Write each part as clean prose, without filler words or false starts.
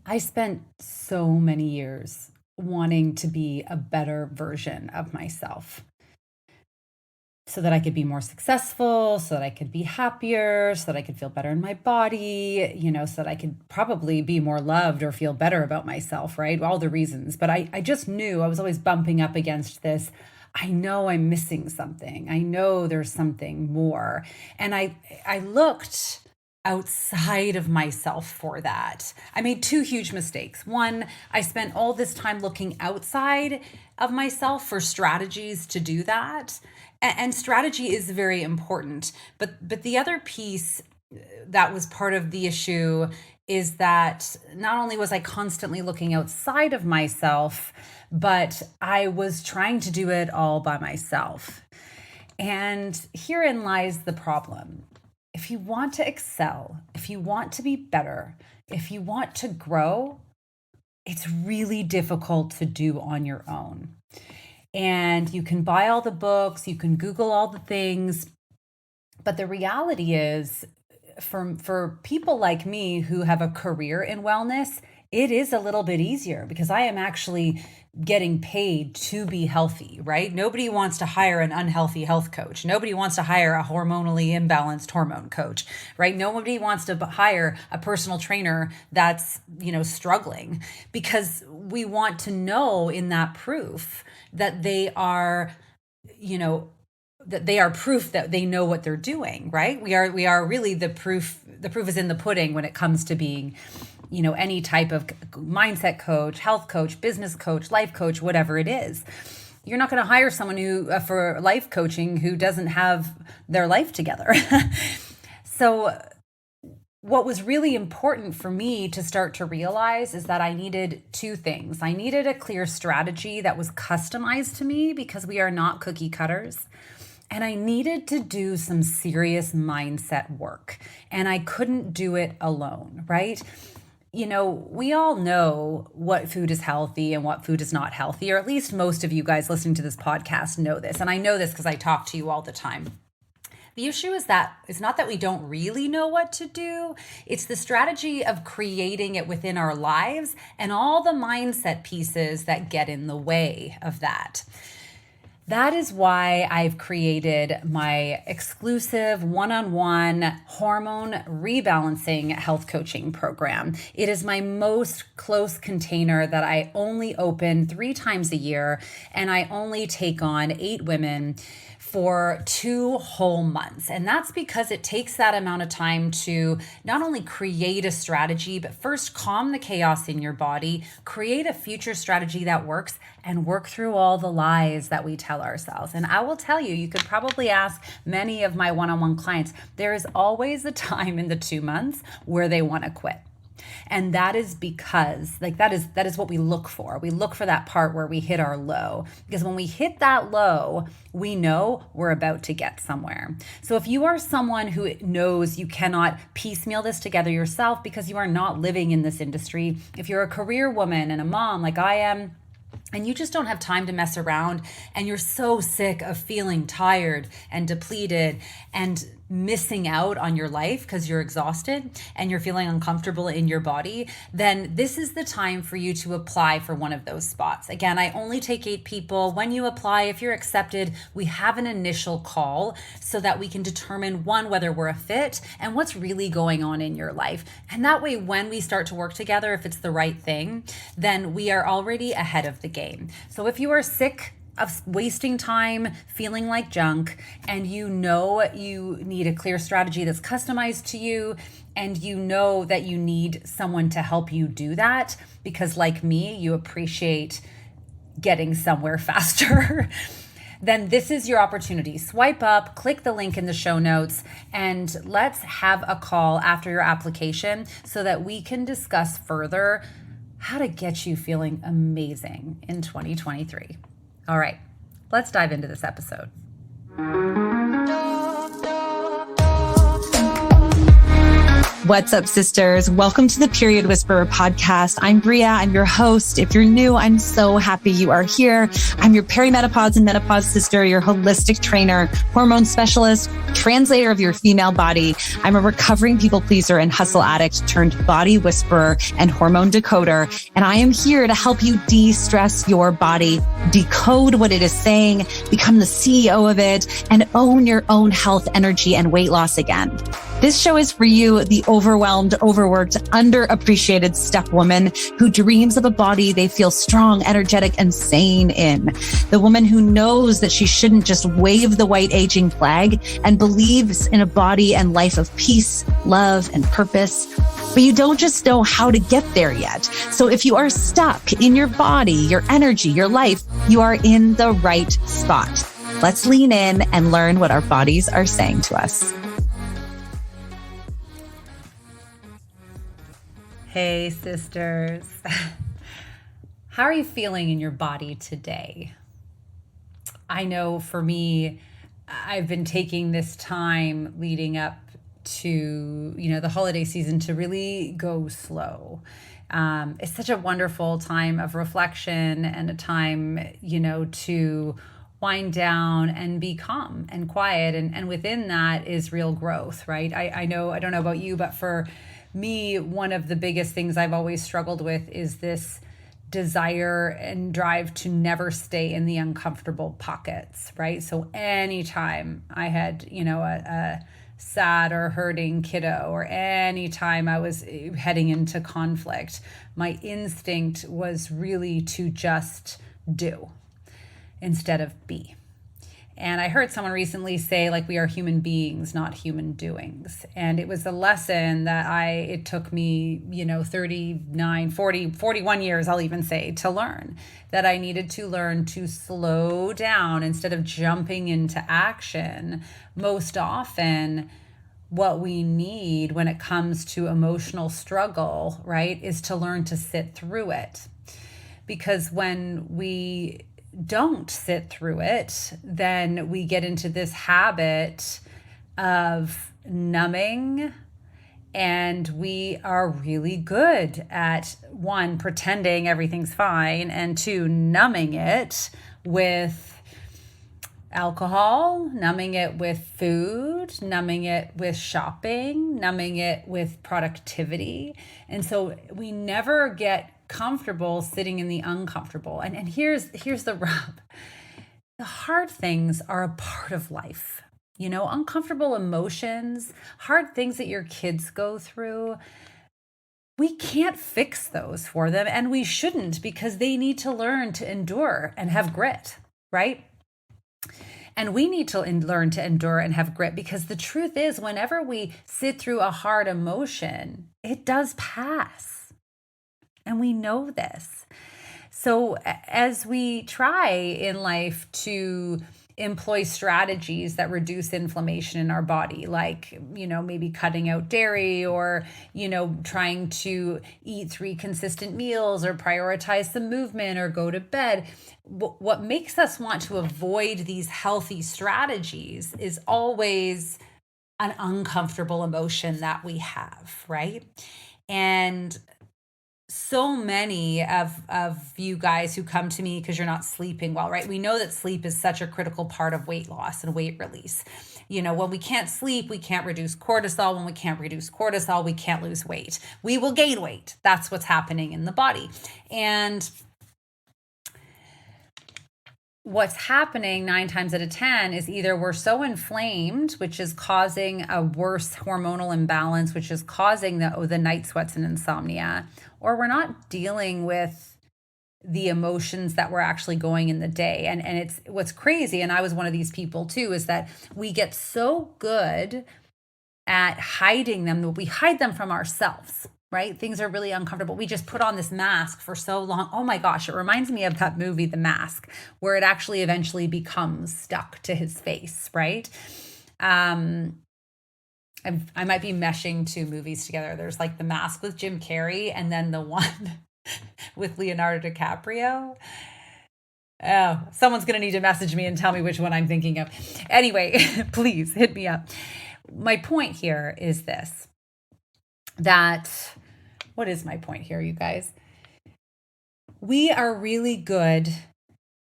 I spent so many years wanting to be a better version of myself so that I could be more successful, so that I could be happier, so that I could feel better in my body, so that I could probably be more loved or feel better about myself, right? All the reasons. But I just knew I was always bumping up against this. I know I'm missing something. I know there's something more. And I looked outside of myself for that. I made two huge mistakes. One, I spent all this time looking outside of myself for strategies to do that. And strategy is very important. But the other piece that was part of the issue is that not only was I constantly looking outside of myself, but I was trying to do it all by myself. And herein lies the problem. If you want to excel, if you want to be better, if you want to grow, it's really difficult to do on your own. And you can buy all the books, you can Google all the things. But the reality is, for people like me who have a career in wellness, it is a little bit easier because I am actually getting paid to be healthy, right? Nobody wants to hire an unhealthy health coach. Nobody wants to hire a hormonally imbalanced hormone coach, right? Nobody wants to hire a personal trainer that's, struggling, because we want to know in that proof that they are, proof that they know what they're doing, right? We are really the proof. The proof is in the pudding when it comes to being, any type of mindset coach, health coach, business coach, life coach, whatever it is. You're not going to hire someone who for life coaching who doesn't have their life together. So what was really important for me to start to realize is that I needed two things. I needed a clear strategy that was customized to me, because we are not cookie cutters. And I needed to do some serious mindset work. And I couldn't do it alone, right? We all know what food is healthy and what food is not healthy, or at least most of you guys listening to this podcast know this. And I know this because I talk to you all the time. The issue is that it's not that we don't really know what to do. It's the strategy of creating it within our lives and all the mindset pieces that get in the way of that. That is why I've created my exclusive one-on-one hormone rebalancing health coaching program. It is my most close container that I only open 3 times a year, and I only take on 8 women for 2 whole months. And that's because it takes that amount of time to not only create a strategy, but first calm the chaos in your body, create a future strategy that works, and work through all the lies that we tell ourselves. And I will tell you, you could probably ask many of my one-on-one clients, there is always a time in the 2 months where they want to quit. And that is because that is what we look for. We look for that part where we hit our low, because when we hit that low, we know we're about to get somewhere. So if you are someone who knows you cannot piecemeal this together yourself because you are not living in this industry, if you're a career woman and a mom like I am, and you just don't have time to mess around, and you're so sick of feeling tired and depleted and missing out on your life because you're exhausted and you're feeling uncomfortable in your body, then this is the time for you to apply for one of those spots. Again, I only take 8 people. When you apply, if you're accepted, we have an initial call so that we can determine, one, whether we're a fit and what's really going on in your life. And that way, when we start to work together, if it's the right thing, then we are already ahead of the game. So if you are sick of wasting time, feeling like junk, and you know you need a clear strategy that's customized to you, and you know that you need someone to help you do that, because like me, you appreciate getting somewhere faster, then this is your opportunity. Swipe up, click the link in the show notes, and let's have a call after your application so that we can discuss further how to get you feeling amazing in 2023. All right, let's dive into this episode. What's up, sisters? Welcome to the Period Whisperer podcast. I'm Bria. I'm your host. If you're new, I'm so happy you are here. I'm your perimenopause and menopause sister, your holistic trainer, hormone specialist, translator of your female body. I'm a recovering people pleaser and hustle addict turned body whisperer and hormone decoder. And I am here to help you de-stress your body, decode what it is saying, become the CEO of it, and own your own health, energy, and weight loss again. This show is for you, the overwhelmed, overworked, underappreciated step woman who dreams of a body they feel strong, energetic, and sane in. The woman who knows that she shouldn't just wave the white aging flag and believes in a body and life of peace, love, and purpose. But you don't just know how to get there yet. So if you are stuck in your body, your energy, your life, you are in the right spot. Let's lean in and learn what our bodies are saying to us. Hey, sisters. How are you feeling in your body today? I know for me, I've been taking this time leading up to, the holiday season to really go slow. It's such a wonderful time of reflection and a time, to wind down and be calm and quiet. And within that is real growth, right? I don't know about you, but for me, one of the biggest things I've always struggled with is this desire and drive to never stay in the uncomfortable pockets, right? So anytime I had, a sad or hurting kiddo, or anytime I was heading into conflict, my instinct was really to just do instead of be. And I heard someone recently say, we are human beings, not human doings. And it was a lesson that it took me, 39, 40, 41 years, I'll even say, to learn. That I needed to learn to slow down instead of jumping into action. Most often, what we need when it comes to emotional struggle, right, is to learn to sit through it. Because when we don't sit through it, then we get into this habit of numbing, and we are really good at, one, pretending everything's fine, and two, numbing it with alcohol, numbing it with food, numbing it with shopping, numbing it with productivity. And so we never get comfortable sitting in the uncomfortable. And here's the rub. The hard things are a part of life. Uncomfortable emotions, hard things that your kids go through. We can't fix those for them, and we shouldn't, because they need to learn to endure and have grit, right? And we need to learn to endure and have grit, because the truth is, whenever we sit through a hard emotion, it does pass. And we know this. So as we try in life to employ strategies that reduce inflammation in our body, like, maybe cutting out dairy, or, trying to eat 3 consistent meals, or prioritize some movement, or go to bed, what makes us want to avoid these healthy strategies is always an uncomfortable emotion that we have, right? And so many of you guys who come to me because you're not sleeping well, right? We know that sleep is such a critical part of weight loss and weight release. When we can't sleep, we can't reduce cortisol. When we can't reduce cortisol, we can't lose weight. We will gain weight. That's what's happening in the body. And what's happening 9 times out of 10 is either we're so inflamed, which is causing a worse hormonal imbalance, which is causing the night sweats and insomnia, or we're not dealing with the emotions that were actually going in the day. And it's what's crazy, and I was one of these people too, is that we get so good at hiding them that we hide them from ourselves. Right? Things are really uncomfortable. We just put on this mask for so long. Oh my gosh, it reminds me of that movie, The Mask, where it actually eventually becomes stuck to his face, right? I might be meshing 2 movies together. There's The Mask with Jim Carrey, and then the one with Leonardo DiCaprio. Oh, someone's going to need to message me and tell me which one I'm thinking of. Anyway, please hit me up. My point here is this. that, what is my point here, you guys? We are really good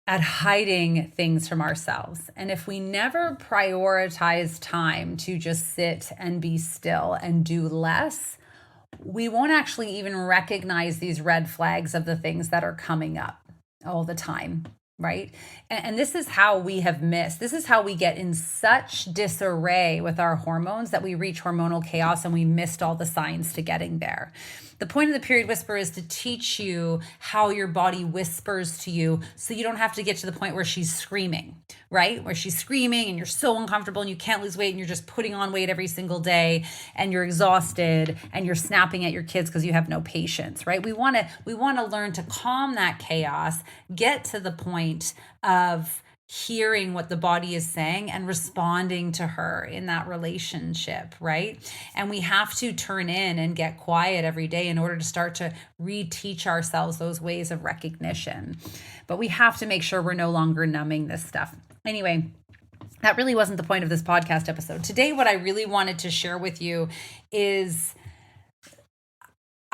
at hiding things from ourselves. And if we never prioritize time to just sit and be still and do less, we won't actually even recognize these red flags of the things that are coming up all the time, right? And this is how we have missed. This is how we get in such disarray with our hormones that we reach hormonal chaos and we missed all the signs to getting there. The point of the period whisper is to teach you how your body whispers to you so you don't have to get to the point where she's screaming, right? Where she's screaming and you're so uncomfortable and you can't lose weight and you're just putting on weight every single day and you're exhausted and you're snapping at your kids because you have no patience, right? We want to learn to calm that chaos, get to the point of hearing what the body is saying and responding to her in that relationship, right? And we have to turn in and get quiet every day in order to start to reteach ourselves those ways of recognition. But we have to make sure we're no longer numbing this stuff. Anyway, that really wasn't the point of this podcast episode. Today, what I really wanted to share with you is,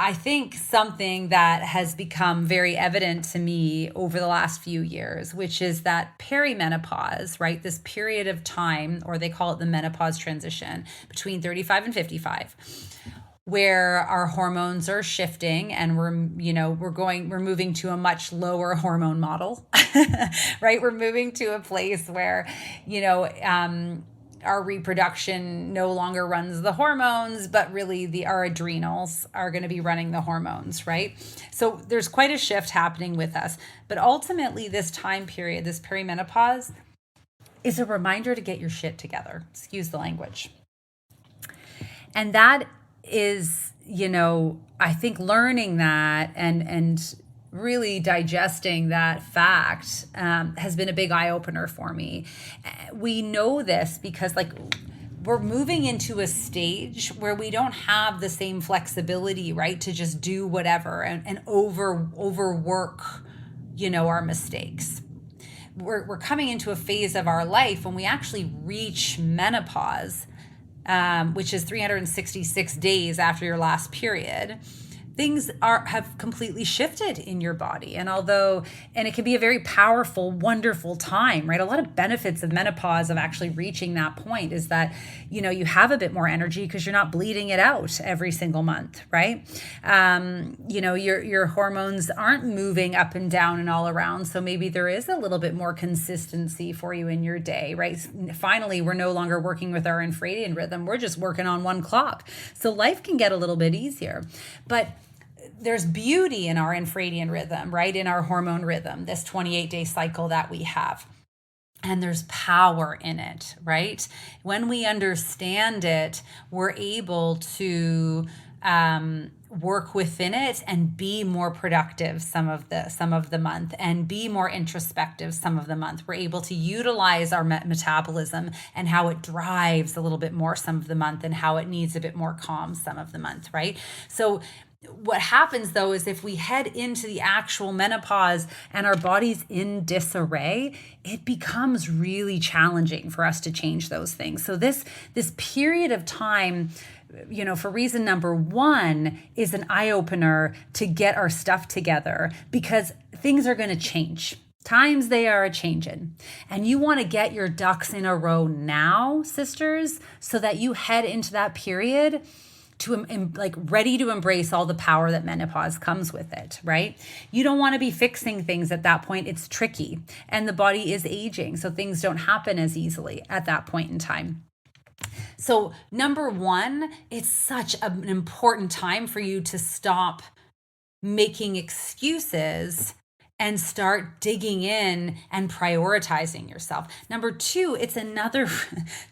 I think, something that has become very evident to me over the last few years, which is that perimenopause, right? This period of time, or they call it the menopause transition between 35 and 55, where our hormones are shifting and we're moving to a much lower hormone model, right? We're moving to a place where, our reproduction no longer runs the hormones, but really our adrenals are going to be running the hormones, right? So there's quite a shift happening with us. But ultimately, this time period, this perimenopause, is a reminder to get your shit together. Excuse the language. And that is, I think learning that and really digesting that fact has been a big eye-opener for me. We know this because we're moving into a stage where we don't have the same flexibility, right, to just do whatever and overwork, our mistakes. We're coming into a phase of our life when we actually reach menopause, which is 366 days after your last period. Things have completely shifted in your body. And it can be a very powerful, wonderful time, right? A lot of benefits of menopause, of actually reaching that point, is that, you have a bit more energy because you're not bleeding it out every single month, right? Your hormones aren't moving up and down and all around. So maybe there is a little bit more consistency for you in your day, right? Finally, we're no longer working with our infradian rhythm. We're just working on one clock. So life can get a little bit easier. But there's beauty in our infradian rhythm, right? In our hormone rhythm, this 28-day cycle that we have. And there's power in it, right? When we understand it, we're able to work within it and be more productive some of the month and be more introspective some of the month. We're able to utilize our metabolism and how it drives a little bit more some of the month and how it needs a bit more calm some of the month, right? So what happens though is if we head into the actual menopause and our body's in disarray, it becomes really challenging for us to change those things. So this period of time, for reason number one, is an eye-opener to get our stuff together because things are going to change. Times they are a-changin'. And you want to get your ducks in a row now, sisters, so that you head into that period to ready to embrace all the power that menopause comes with it, right? You don't want to be fixing things at that point. It's tricky and the body is aging. So things don't happen as easily at that point in time. So number one, it's such an important time for you to stop making excuses and start digging in and prioritizing yourself. Number two, it's another,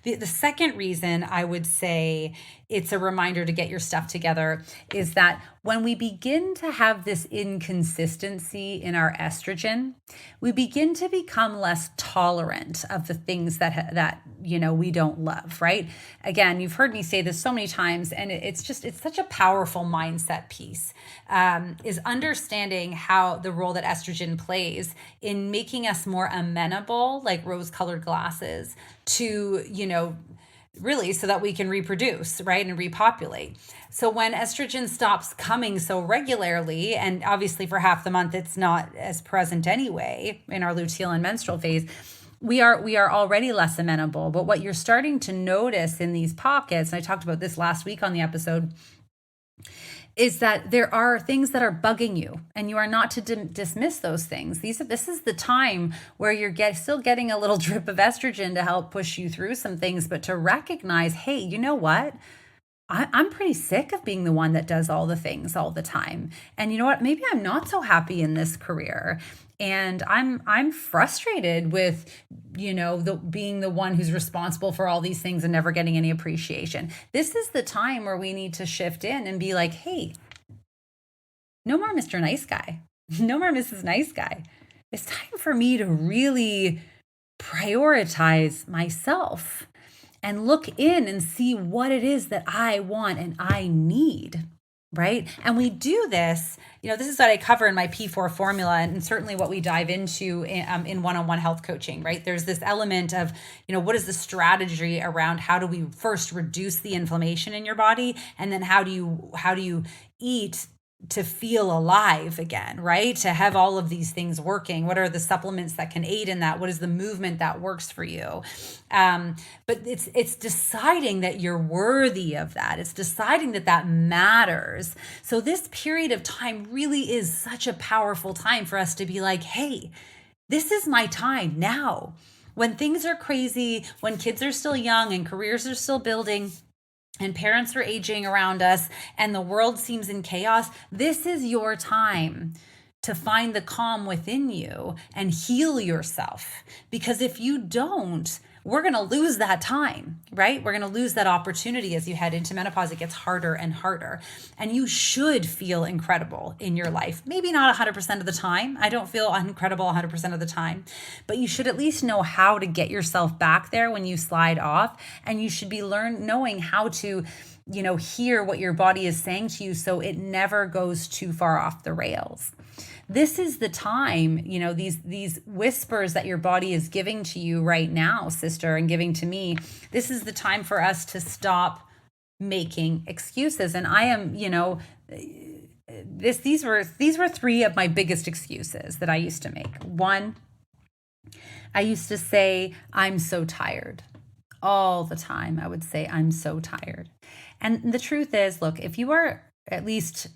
the second reason I would say it's a reminder to get your stuff together is that when we begin to have this inconsistency in our estrogen, we begin to become less tolerant of the things that we don't love, right? Again, you've heard me say this so many times, and it's such a powerful mindset piece, is understanding how the role that estrogen plays in making us more amenable, like rose-colored glasses, to, really so that we can reproduce, right, and repopulate. So when estrogen stops coming so regularly, and obviously for half the month it's not as present anyway in our luteal and menstrual phase, we are already less amenable. But what you're starting to notice in these pockets, and I talked about this last week on the episode, is that there are things that are bugging you, and you are not to dismiss those things. This is the time where you're still getting a little drip of estrogen to help push you through some things, but to recognize, hey, you know what? I'm pretty sick of being the one that does all the things all the time. And you know what? Maybe I'm not so happy in this career. And I'm frustrated with, being the one who's responsible for all these things and never getting any appreciation. This is the time where we need to shift in and be like, hey, no more Mr. Nice Guy. No more Mrs. Nice Guy. It's time for me to really prioritize myself and look in and see what it is that I want and I need, right? And we do this, this is what I cover in my P4 formula, and certainly what we dive into in one-on-one health coaching, right? There's this element of, what is the strategy around how do we first reduce the inflammation in your body, and then how do you eat to feel alive again, right? To have all of these things working. What are the supplements that can aid in that? What is the movement that works for you? But it's deciding that you're worthy of that. It's deciding that matters. So this period of time really is such a powerful time for us to be like, hey, this is my time now. When things are crazy, when kids are still young and careers are still building, and parents are aging around us, and the world seems in chaos, this is your time to find the calm within you and heal yourself. Because if you don't, we're going to lose that time, right? We're going to lose that opportunity as you head into menopause. It gets harder and harder. And you should feel incredible in your life. Maybe not 100% of the time. I don't feel incredible 100% of the time. But you should at least know how to get yourself back there when you slide off. And you should be knowing how to, hear what your body is saying to you so it never goes too far off the rails. This is the time, these whispers that your body is giving to you right now, sister, and giving to me. This is the time for us to stop making excuses. And I am, these were three of my biggest excuses that I used to make. One, I used to say, I'm so tired. All the time, I would say, I'm so tired. And the truth is, look, if you are at least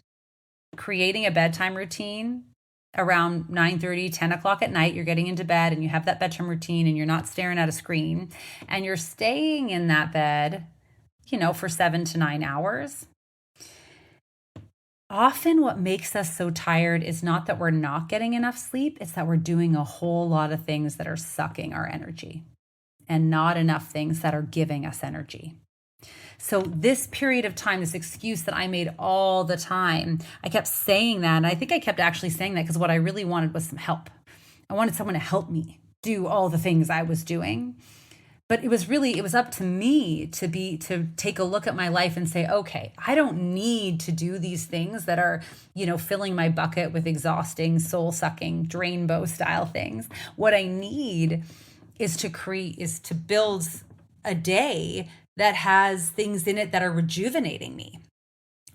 creating a bedtime routine around 9:30, 10 o'clock at night, you're getting into bed and you have that bedtime routine and you're not staring at a screen and you're staying in that bed, for 7 to 9 hours. Often what makes us so tired is not that we're not getting enough sleep, it's that we're doing a whole lot of things that are sucking our energy and not enough things that are giving us energy. So this period of time, this excuse that I made all the time, I kept saying that. And I think I kept actually saying that because what I really wanted was some help. I wanted someone to help me do all the things I was doing. But it was up to me to take a look at my life and say, okay, I don't need to do these things that are, filling my bucket with exhausting, soul-sucking, drainbow style things. What I need is to build a day that has things in it that are rejuvenating me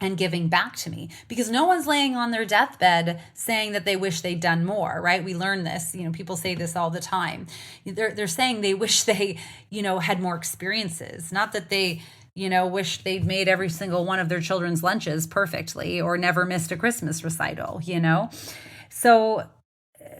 and giving back to me, because no one's laying on their deathbed saying that they wish they'd done more, right? We learn this, people say this all the time. They're saying they wish they, had more experiences, not that they, wish they'd made every single one of their children's lunches perfectly or never missed a Christmas recital, So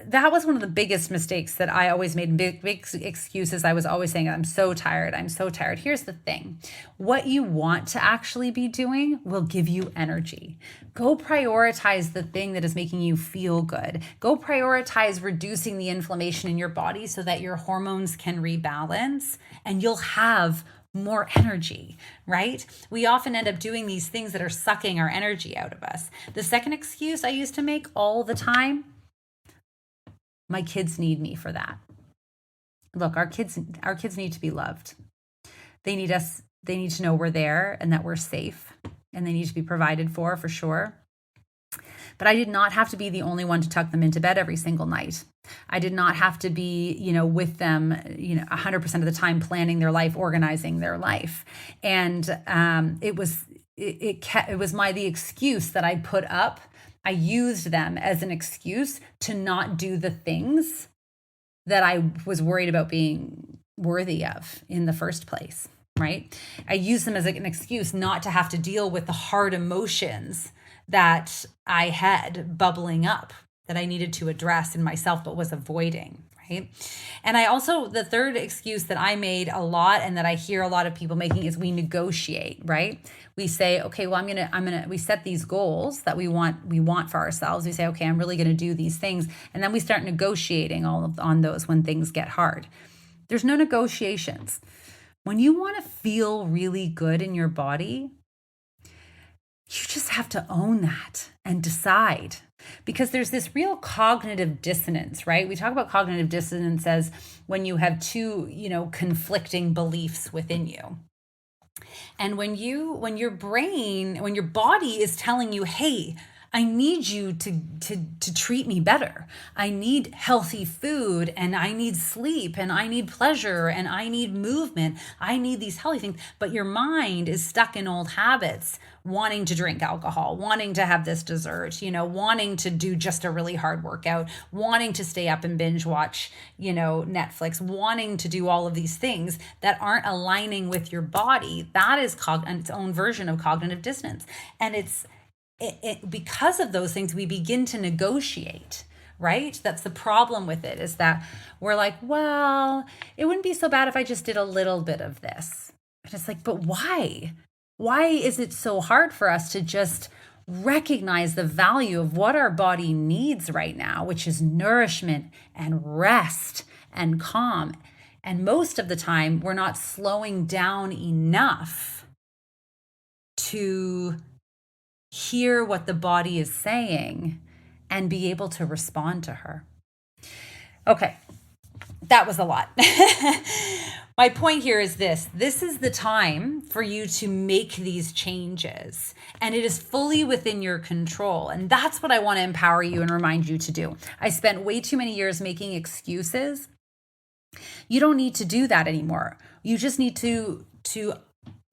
that was one of the biggest mistakes that I always made, big excuses. I was always saying, I'm so tired. I'm so tired. Here's the thing. What you want to actually be doing will give you energy. Go prioritize the thing that is making you feel good. Go prioritize reducing the inflammation in your body so that your hormones can rebalance and you'll have more energy, right? We often end up doing these things that are sucking our energy out of us. The second excuse I used to make all the time, my kids need me for that. Look, our kids need to be loved. They need us. They need to know we're there and that we're safe, and they need to be provided for sure. But I did not have to be the only one to tuck them into bed every single night. I did not have to be, with them, 100% of the time, planning their life, organizing their life. And it was the excuse that I put up. I used them as an excuse to not do the things that I was worried about being worthy of in the first place, right? I used them as an excuse not to have to deal with the hard emotions that I had bubbling up that I needed to address in myself, but was avoiding, right? And I also, the third excuse that I made a lot and that I hear a lot of people making is we negotiate, right? We say, okay, well, we set these goals that we want for ourselves. We say, okay, I'm really going to do these things. And then we start negotiating on those when things get hard. There's no negotiations. When you want to feel really good in your body, you just have to own that and decide. Because there's this real cognitive dissonance, right? We talk about cognitive dissonance as when you have two, conflicting beliefs within you. And when your body is telling you, hey, I need you to treat me better. I need healthy food, and I need sleep, and I need pleasure, and I need movement. I need these healthy things. But your mind is stuck in old habits, wanting to drink alcohol, wanting to have this dessert, wanting to do just a really hard workout, wanting to stay up and binge watch, Netflix, wanting to do all of these things that aren't aligning with your body. That is its own version of cognitive dissonance. And because of those things, we begin to negotiate, right? That's the problem with it, is that we're like, well, it wouldn't be so bad if I just did a little bit of this. And it's like, but why? Why is it so hard for us to just recognize the value of what our body needs right now, which is nourishment and rest and calm? And most of the time, we're not slowing down enough to hear what the body is saying and be able to respond to her. Okay, that was a lot. My point here is this is the time for you to make these changes, and it is fully within your control. And that's what I want to empower you and remind you to do. I spent way too many years making excuses. You don't need to do that anymore. You just need to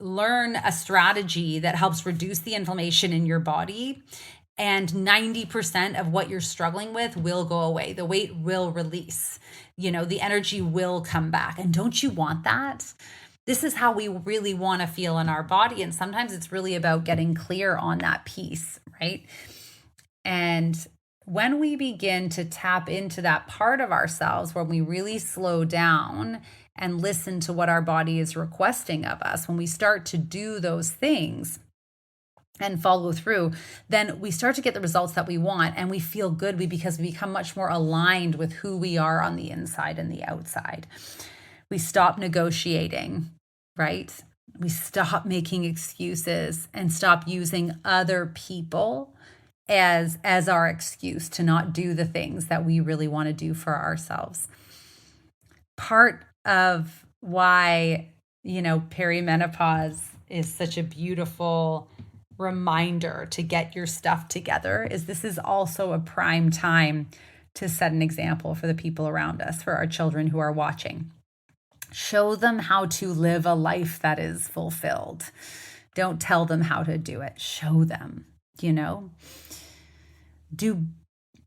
learn a strategy that helps reduce the inflammation in your body, and 90% of what you're struggling with will go away. The weight will release. The energy will come back. And don't you want that? This is how we really want to feel in our body. And sometimes it's really about getting clear on that piece, right? And when we begin to tap into that part of ourselves, when we really slow down and listen to what our body is requesting of us, when we start to do those things and follow through, then we start to get the results that we want, and we feel good because we become much more aligned with who we are on the inside and the outside. We stop negotiating, right? We stop making excuses and stop using other people as our excuse to not do the things that we really want to do for ourselves. Part of why, perimenopause is such a beautiful reminder to get your stuff together is this is also a prime time to set an example for the people around us, for our children who are watching. Show them how to live a life that is fulfilled. Don't tell them how to do it. Show them,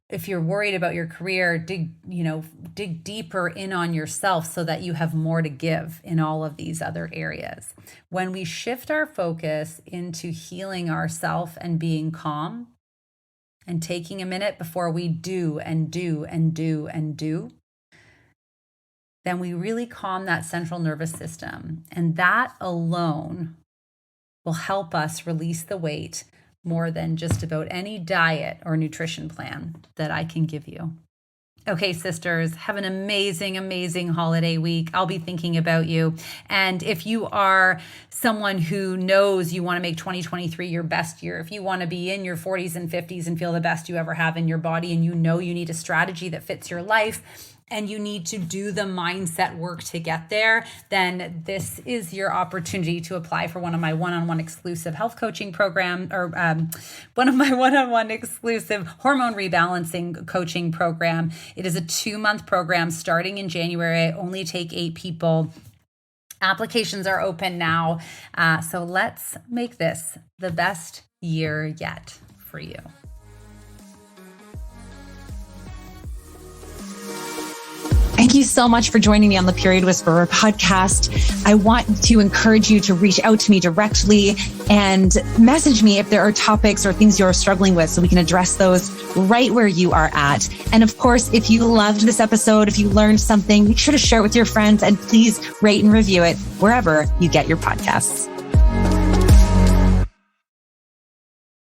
if you're worried about your career, dig deeper in on yourself so that you have more to give in all of these other areas. When we shift our focus into healing ourselves and being calm and taking a minute before we do and do and do and do, then we really calm that central nervous system. And that alone will help us release the weight more than just about any diet or nutrition plan that I can give you. Okay, sisters, have an amazing, amazing holiday week. I'll be thinking about you. And if you are someone who knows you want to make 2023 your best year, if you want to be in your 40s and 50s and feel the best you ever have in your body, and you need a strategy that fits your life, and you need to do the mindset work to get there, then this is your opportunity to apply for one of my one-on-one exclusive health coaching program, or one of my one-on-one exclusive hormone rebalancing coaching program. It is a 2-month program starting in January. I only take 8 people. Applications are open now. So let's make this the best year yet for you. Thank you so much for joining me on the Period Whisperer podcast. I want to encourage you to reach out to me directly and message me if there are topics or things you're struggling with so we can address those right where you are at. And of course, if you loved this episode, if you learned something, make sure to share it with your friends and please rate and review it wherever you get your podcasts.